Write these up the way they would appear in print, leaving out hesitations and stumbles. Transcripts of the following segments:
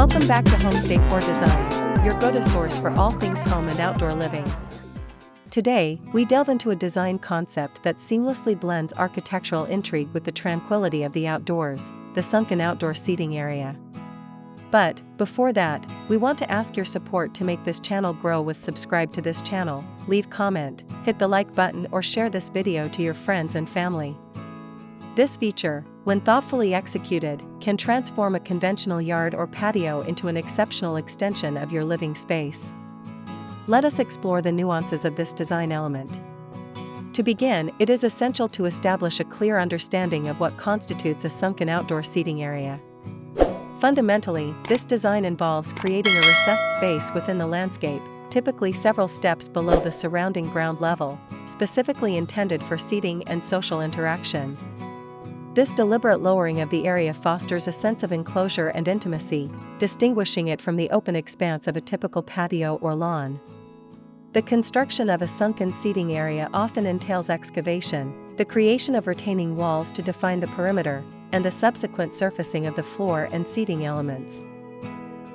Welcome back to Homes Decor Designs, your go-to source for all things home and outdoor living. Today, we delve into a design concept that seamlessly blends architectural intrigue with the tranquility of the outdoors, the sunken outdoor seating area. But, before that, we want to ask your support to make this channel grow with subscribe to this channel, leave comment, hit the like button or share this video to your friends and family. This feature, when thoughtfully executed, can transform a conventional yard or patio into an exceptional extension of your living space. Let us explore the nuances of this design element. To begin, it is essential to establish a clear understanding of what constitutes a sunken outdoor seating area. Fundamentally, this design involves creating a recessed space within the landscape, typically several steps below the surrounding ground level, specifically intended for seating and social interaction. This deliberate lowering of the area fosters a sense of enclosure and intimacy, distinguishing it from the open expanse of a typical patio or lawn. The construction of a sunken seating area often entails excavation, the creation of retaining walls to define the perimeter, and the subsequent surfacing of the floor and seating elements.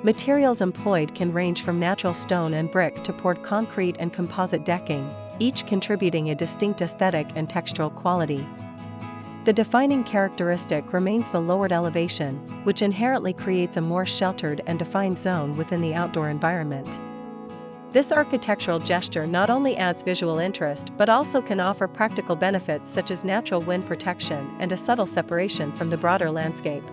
Materials employed can range from natural stone and brick to poured concrete and composite decking, each contributing a distinct aesthetic and textural quality. The defining characteristic remains the lowered elevation, which inherently creates a more sheltered and defined zone within the outdoor environment. This architectural gesture not only adds visual interest but also can offer practical benefits such as natural wind protection and a subtle separation from the broader landscape.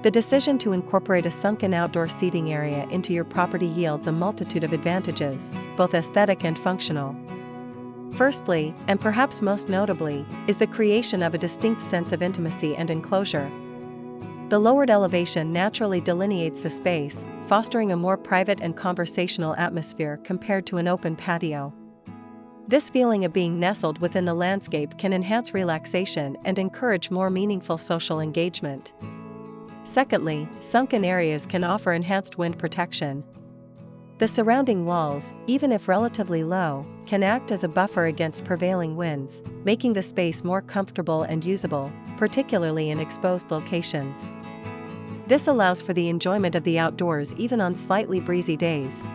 The decision to incorporate a sunken outdoor seating area into your property yields a multitude of advantages, both aesthetic and functional. Firstly, and perhaps most notably, is the creation of a distinct sense of intimacy and enclosure. The lowered elevation naturally delineates the space, fostering a more private and conversational atmosphere compared to an open patio. This feeling of being nestled within the landscape can enhance relaxation and encourage more meaningful social engagement. Secondly, sunken areas can offer enhanced wind protection. The surrounding walls, even if relatively low, can act as a buffer against prevailing winds, making the space more comfortable and usable, particularly in exposed locations. This allows for the enjoyment of the outdoors even on slightly breezy days.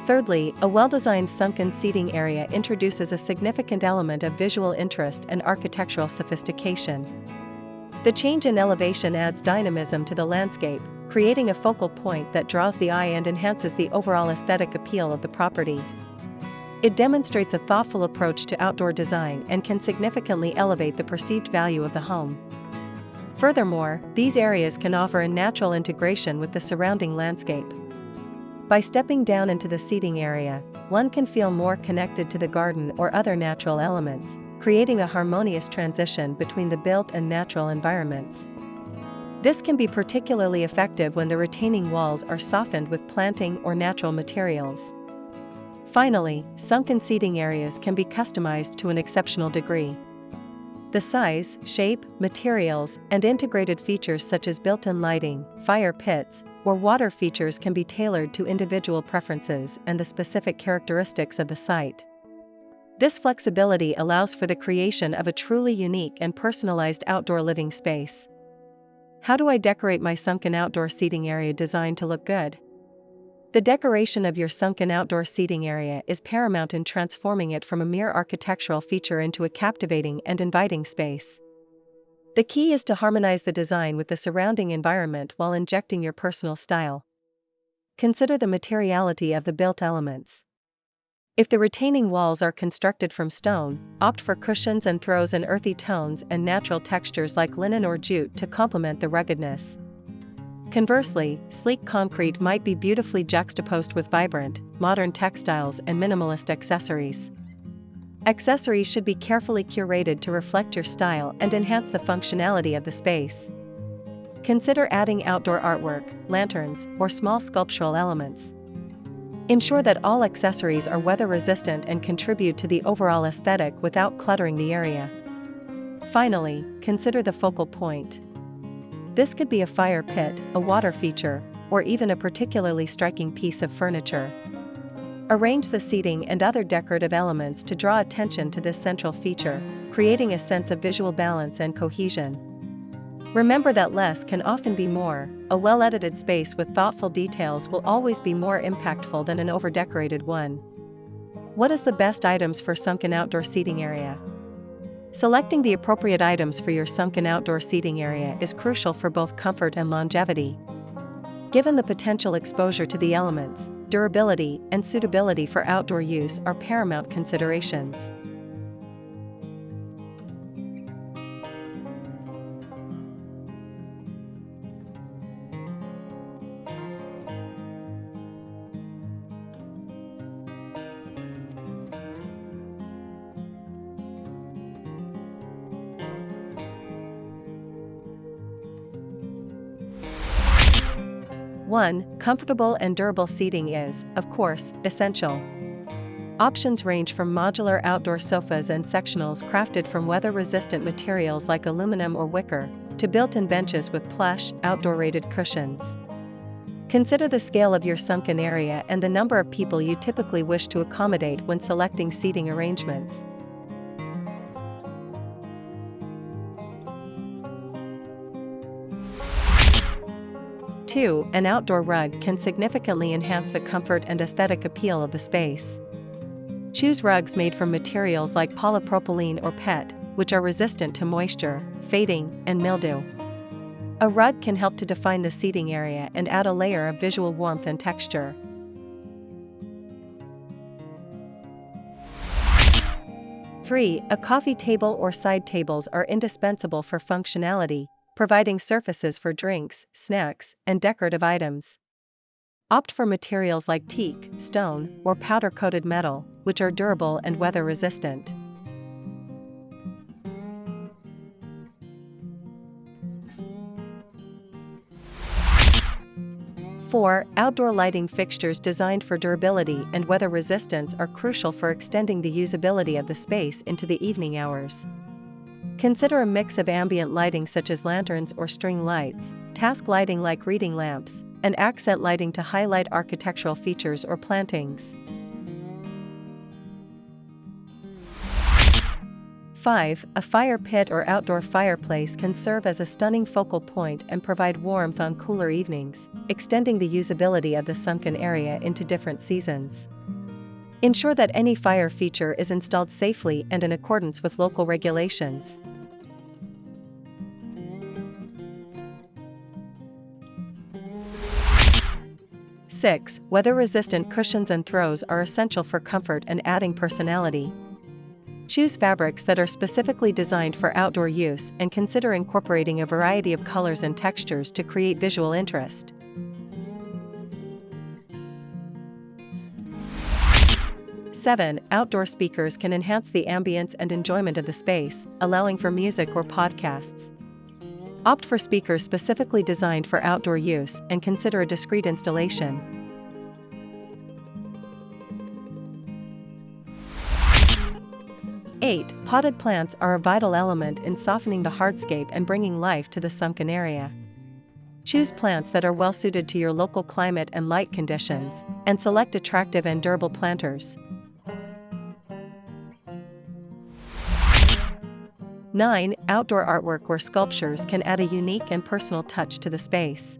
Thirdly, a well-designed sunken seating area introduces a significant element of visual interest and architectural sophistication. The change in elevation adds dynamism to the landscape, creating a focal point that draws the eye and enhances the overall aesthetic appeal of the property. It demonstrates a thoughtful approach to outdoor design and can significantly elevate the perceived value of the home. Furthermore, these areas can offer a natural integration with the surrounding landscape. By stepping down into the seating area, one can feel more connected to the garden or other natural elements, creating a harmonious transition between the built and natural environments. This can be particularly effective when the retaining walls are softened with planting or natural materials. Finally, sunken seating areas can be customized to an exceptional degree. The size, shape, materials, and integrated features such as built-in lighting, fire pits, or water features can be tailored to individual preferences and the specific characteristics of the site. This flexibility allows for the creation of a truly unique and personalized outdoor living space. How do I decorate my sunken outdoor seating area designed to look good? The decoration of your sunken outdoor seating area is paramount in transforming it from a mere architectural feature into a captivating and inviting space. The key is to harmonize the design with the surrounding environment while injecting your personal style. Consider the materiality of the built elements. If the retaining walls are constructed from stone, opt for cushions and throws in earthy tones and natural textures like linen or jute to complement the ruggedness. Conversely, sleek concrete might be beautifully juxtaposed with vibrant, modern textiles and minimalist accessories. Accessories should be carefully curated to reflect your style and enhance the functionality of the space. Consider adding outdoor artwork, lanterns, or small sculptural elements. Ensure that all accessories are weather-resistant and contribute to the overall aesthetic without cluttering the area. Finally, consider the focal point. This could be a fire pit, a water feature, or even a particularly striking piece of furniture. Arrange the seating and other decorative elements to draw attention to this central feature, creating a sense of visual balance and cohesion. Remember that less can often be more. a well-edited space with thoughtful details will always be more impactful than an over-decorated one. What is the best items for sunken outdoor seating area? Selecting the appropriate items for your sunken outdoor seating area is crucial for both comfort and longevity. Given the potential exposure to the elements, durability and suitability for outdoor use are paramount considerations. One, comfortable and durable seating is, of course, essential. Options range from modular outdoor sofas and sectionals crafted from weather-resistant materials like aluminum or wicker, to built-in benches with plush, outdoor-rated cushions. Consider the scale of your sunken area and the number of people you typically wish to accommodate when selecting seating arrangements. 2. An outdoor rug can significantly enhance the comfort and aesthetic appeal of the space. Choose rugs made from materials like polypropylene or PET, which are resistant to moisture, fading, and mildew. A rug can help to define the seating area and add a layer of visual warmth and texture. 3. A coffee table or side tables are indispensable for functionality, providing surfaces for drinks, snacks, and decorative items. Opt for materials like teak, stone, or powder-coated metal, which are durable and weather-resistant. 4. Outdoor lighting fixtures designed for durability and weather resistance are crucial for extending the usability of the space into the evening hours. Consider a mix of ambient lighting such as lanterns or string lights, task lighting like reading lamps, and accent lighting to highlight architectural features or plantings. 5. A fire pit or outdoor fireplace can serve as a stunning focal point and provide warmth on cooler evenings, extending the usability of the sunken area into different seasons. Ensure that any fire feature is installed safely and in accordance with local regulations. Six. Weather-resistant cushions and throws are essential for comfort and adding personality. Choose fabrics that are specifically designed for outdoor use and consider incorporating a variety of colors and textures to create visual interest. 7. Outdoor speakers can enhance the ambience and enjoyment of the space, allowing for music or podcasts. Opt for speakers specifically designed for outdoor use and consider a discreet installation. 8. Potted plants are a vital element in softening the hardscape and bringing life to the sunken area. Choose plants that are well suited to your local climate and light conditions, and select attractive and durable planters. 9. Outdoor artwork or sculptures can add a unique and personal touch to the space.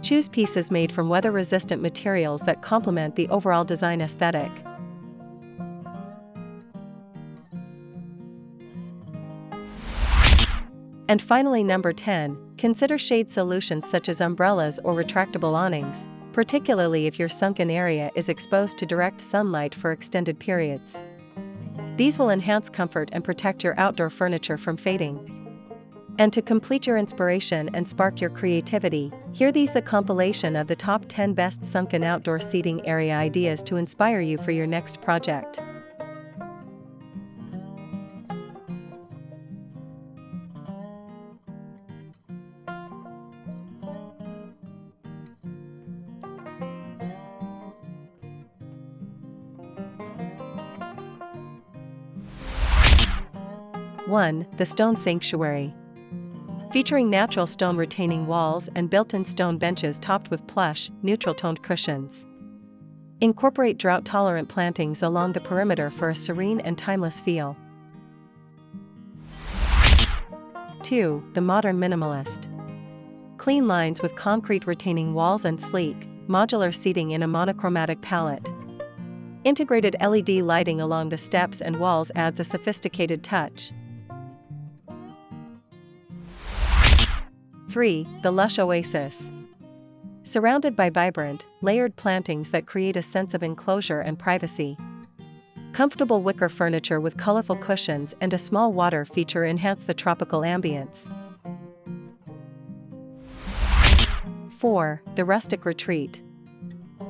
Choose pieces made from weather-resistant materials that complement the overall design aesthetic. And finally, number 10, consider shade solutions such as umbrellas or retractable awnings, particularly if your sunken area is exposed to direct sunlight for extended periods. These will enhance comfort and protect your outdoor furniture from fading. And to complete your inspiration and spark your creativity, hear these: the compilation of the top 10 best sunken outdoor seating area ideas to inspire you for your next project. One, the Stone Sanctuary. Featuring natural stone retaining walls and built-in stone benches topped with plush, neutral-toned cushions. Incorporate drought-tolerant plantings along the perimeter for a serene and timeless feel. 2. The Modern Minimalist. clean lines with concrete retaining walls and sleek, modular seating in a monochromatic palette. Integrated LED lighting along the steps and walls adds a sophisticated touch. 3. The lush oasis. Surrounded by vibrant, layered plantings that create a sense of enclosure and privacy. Comfortable wicker furniture with colorful cushions and a small water feature enhance the tropical ambience. 4. The rustic retreat.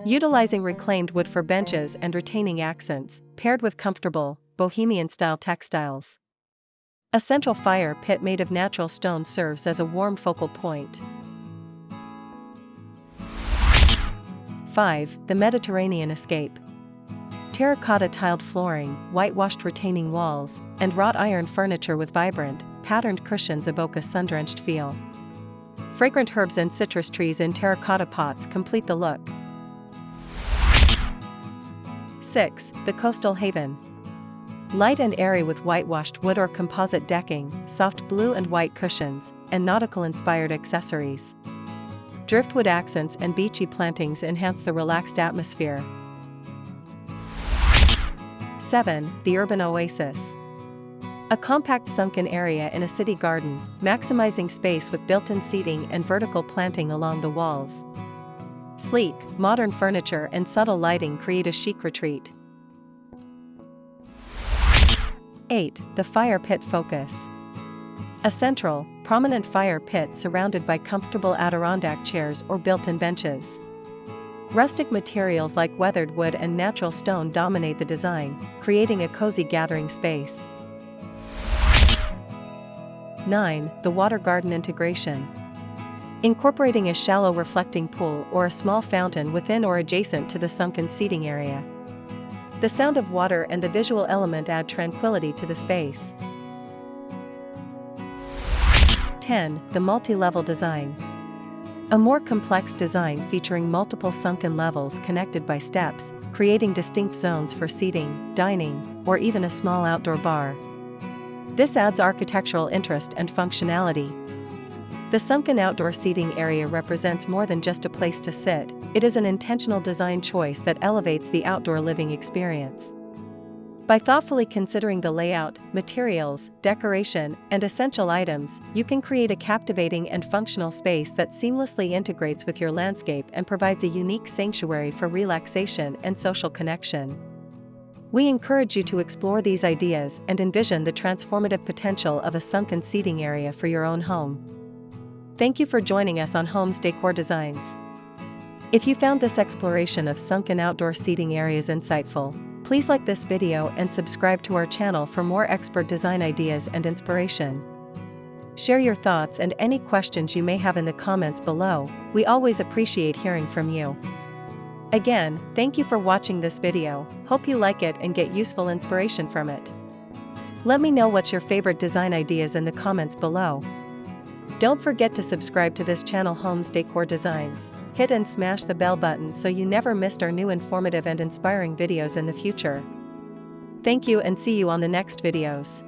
Utilizing reclaimed wood for benches and retaining accents, paired with comfortable, bohemian-style textiles. A central fire pit made of natural stone serves as a warm focal point. 5. The Mediterranean escape. Terracotta tiled flooring, whitewashed retaining walls, and wrought iron furniture with vibrant, patterned cushions evoke a sun-drenched feel. Fragrant herbs and citrus trees in terracotta pots complete the look. 6. The coastal haven. Light and airy with whitewashed wood or composite decking, soft blue and white cushions, and nautical-inspired accessories. Driftwood accents and beachy plantings enhance the relaxed atmosphere. 7. The urban oasis. A compact sunken area in a city garden, maximizing space with built-in seating and vertical planting along the walls. Sleek, modern furniture and subtle lighting create a chic retreat. 8. The fire pit focus. A central, prominent fire pit surrounded by comfortable Adirondack chairs or built-in benches. Rustic materials like weathered wood and natural stone dominate the design, creating a cozy gathering space. 9. The water garden integration. Incorporating a shallow reflecting pool or a small fountain within or adjacent to the sunken seating area. The sound of water and the visual element add tranquility to the space. 10. The multi-level design. A more complex design featuring multiple sunken levels connected by steps, creating distinct zones for seating, dining, or even a small outdoor bar. This adds architectural interest and functionality. The sunken outdoor seating area represents more than just a place to sit, it is an intentional design choice that elevates the outdoor living experience. By thoughtfully considering the layout, materials, decoration, and essential items, you can create a captivating and functional space that seamlessly integrates with your landscape and provides a unique sanctuary for relaxation and social connection. We encourage you to explore these ideas and envision the transformative potential of a sunken seating area for your own home. Thank you for joining us on Homes Decor Designs. If you found this exploration of sunken outdoor seating areas insightful, please like this video and subscribe to our channel for more expert design ideas and inspiration. Share your thoughts and any questions you may have in the comments below, we always appreciate hearing from you. Again, thank you for watching this video, hope you like it and get useful inspiration from it. Let me know what's your favorite design ideas in the comments below. Don't forget to subscribe to this channel Homes Decor Designs, hit and smash the bell button so you never missed our new informative and inspiring videos in the future. Thank you and see you on the next videos.